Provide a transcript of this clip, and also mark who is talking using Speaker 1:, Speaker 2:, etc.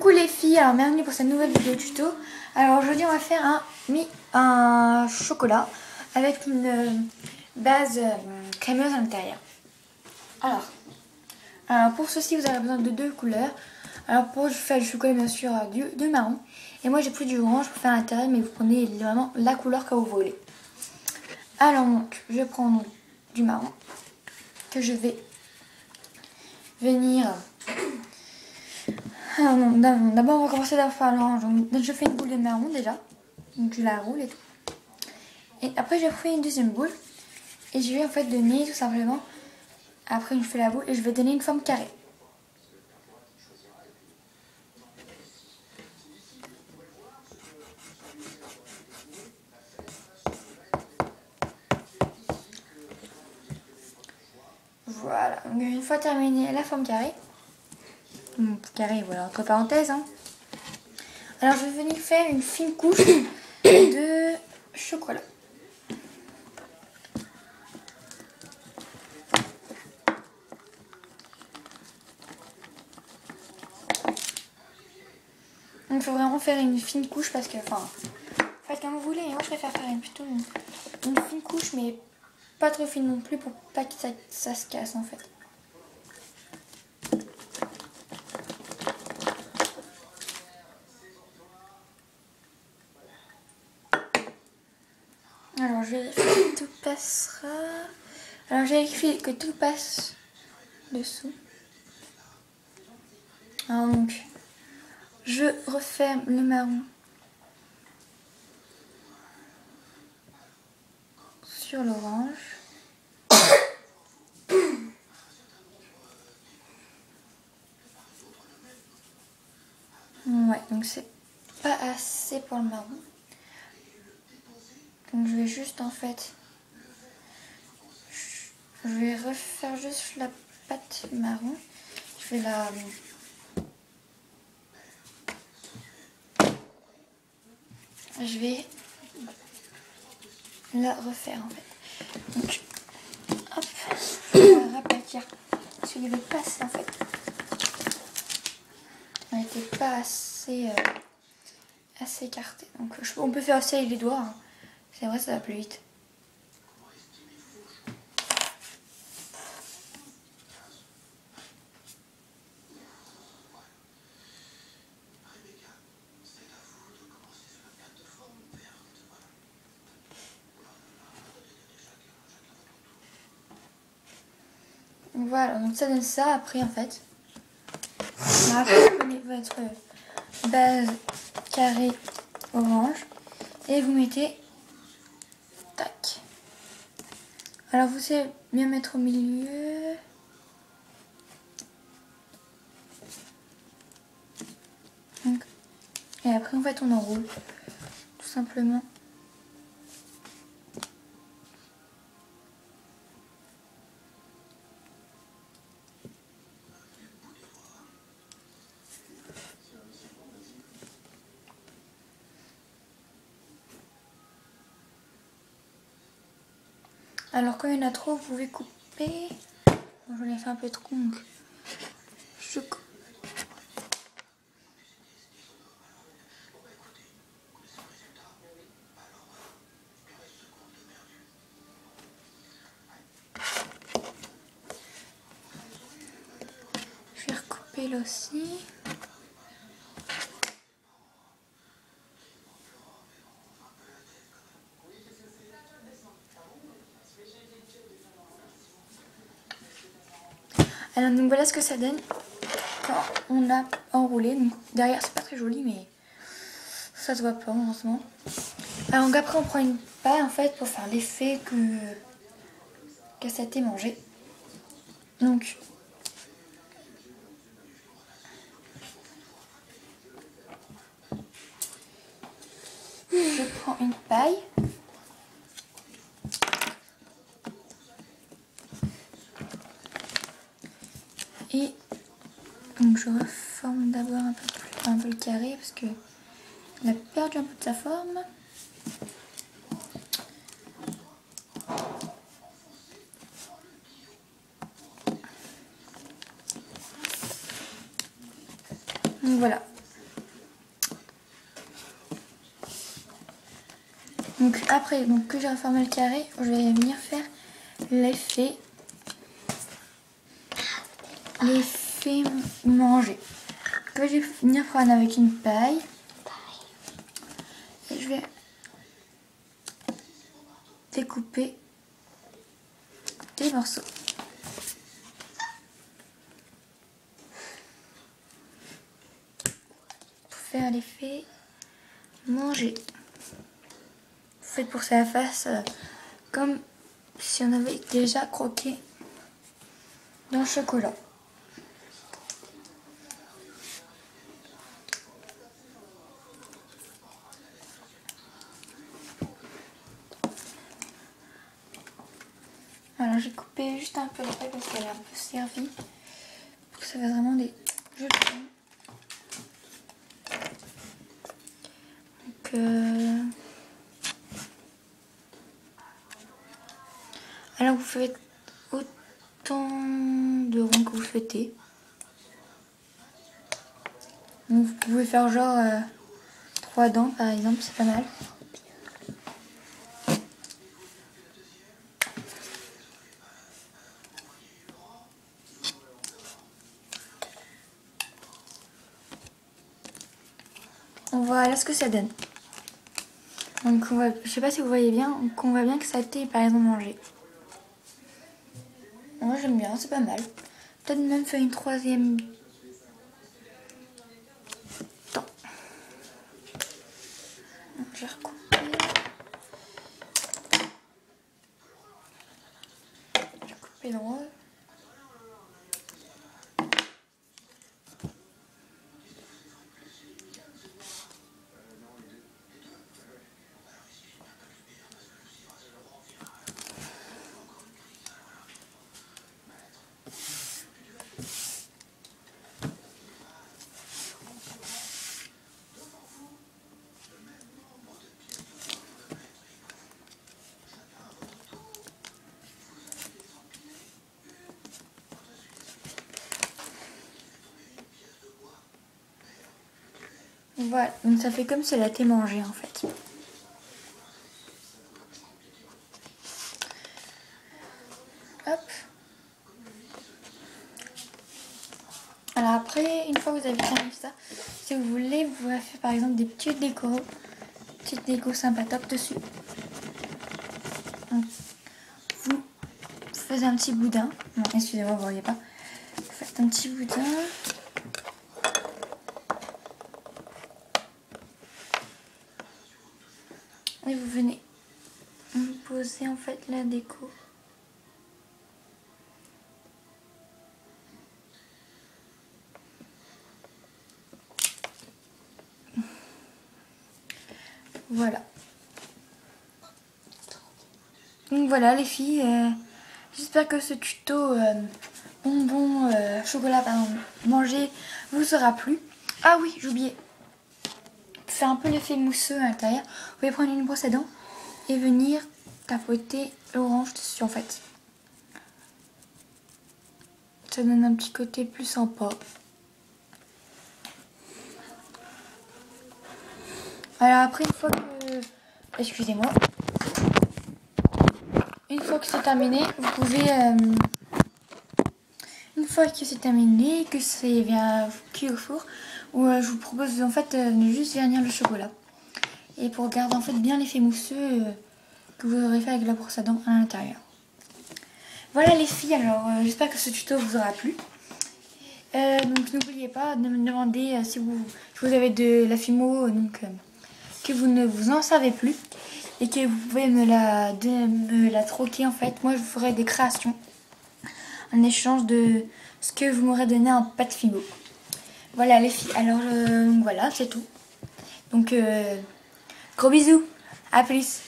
Speaker 1: Coucou les filles, alors bienvenue pour cette nouvelle vidéo tuto. Alors aujourd'hui on va faire un chocolat avec une base crémeuse à l'intérieur. Alors pour ceci vous avez besoin de deux couleurs. Alors pour faire le chocolat bien sûr du marron. Et moi j'ai pris du orange pour faire l'intérieur, mais vous prenez vraiment la couleur que vous voulez. Alors donc je prends donc du marron que je vais venir... D'abord on va commencer par faire l'orange. Donc je fais une boule de marron déjà. Donc je la roule et tout. Et après je fais une deuxième boule. Et je vais en fait donner tout simplement. Après je fais la boule et je vais donner une forme carrée. Voilà. Donc une fois terminé la forme carrée. Carré, voilà, entre parenthèses. Hein. Alors je vais venir faire une fine couche de chocolat. Donc il faut vraiment faire une fine couche parce que, enfin, faites comme vous voulez. Moi je préfère faire plutôt une fine couche, mais pas trop fine non plus pour pas que ça se casse en fait. Alors je vérifie que tout passera. Alors je vérifie que tout passe dessous. Alors donc je referme le marron sur l'orange. Ouais, donc c'est pas assez pour le marron. Donc je vais juste en fait, je vais refaire juste la pâte marron. Je vais la refaire en fait. Donc hop, on va raplatir parce qu'il n'y avait pas assez en fait. On n'était pas assez écarté. Donc on peut faire aussi avec les doigts. Hein. C'est vrai, ça va plus vite. Voilà, donc ça donne ça après en fait. Après, vous prenez votre base carrée orange et vous mettez tac. Alors vous savez bien mettre au milieu. Donc, et après en fait on enroule tout simplement. Alors quand il y en a trop, vous pouvez couper. Bon, j'en ai fait un peu trop, donc je coupe. Je vais recouper là aussi. Alors donc voilà ce que ça donne quand on a enroulé. Donc derrière c'est pas très joli, mais ça se voit pas heureusement. Alors donc après on prend une paille en fait pour faire l'effet que ça a été mangé. Donc je prends une paille. Et donc je reforme d'abord un peu le carré parce que il a perdu un peu de sa forme. Donc voilà. Donc après que j'ai reformé le carré, je vais venir faire l'effet manger. Que je vais venir prendre avec une paille. Et je vais découper des morceaux. Pour faire l'effet manger. Faites pour que ça fasse comme si on avait déjà croqué dans le chocolat. Alors j'ai coupé juste un peu la paille parce qu'elle est un peu servie pour que ça fasse vraiment des jolis pommes. Donc alors vous faites autant de ronds que vous souhaitez. Donc, vous pouvez faire genre 3 dents par exemple, c'est pas mal. Voilà ce que ça donne. Donc je sais pas si vous voyez bien, donc on voit bien que ça a été par exemple mangé. Moi j'aime bien, c'est pas mal. Peut-être même faire une 3e dent. Je vais recouper. Je vais couper droit. Voilà, donc ça fait comme si elle a été mangée en fait. Hop. Alors après, une fois que vous avez terminé ça, si vous voulez, vous pouvez faire par exemple des petites décos sympa top dessus. Donc, vous faites un petit boudin. Non, excusez-moi, vous voyez pas. Vous faites un petit boudin. Et vous venez poser en fait la déco. Voilà. Donc voilà les filles, j'espère que ce tuto bonbon chocolat manger vous sera plu. Ah oui, j'ai oublié. Faire un peu l'effet mousseux à l'intérieur. Vous pouvez prendre une brosse à dents et venir tapoter l'orange dessus en fait. Ça donne un petit côté plus sympa. Alors après, une fois que... Excusez-moi. Une fois que c'est terminé, vous pouvez... Une fois que c'est terminé, que c'est bien cuit au four, je vous propose en fait de juste vernir le chocolat. Et pour garder en fait bien l'effet mousseux que vous aurez fait avec la brosse à dents à l'intérieur. Voilà les filles, alors j'espère que ce tuto vous aura plu. Donc n'oubliez pas de me demander si vous avez de la fimo que vous ne vous en savez plus et que vous pouvez me la troquer en fait. Moi je vous ferai des créations en échange de ce que vous m'aurez donné en pâte fimo. Voilà les filles, alors voilà c'est tout. Donc gros bisous, à plus.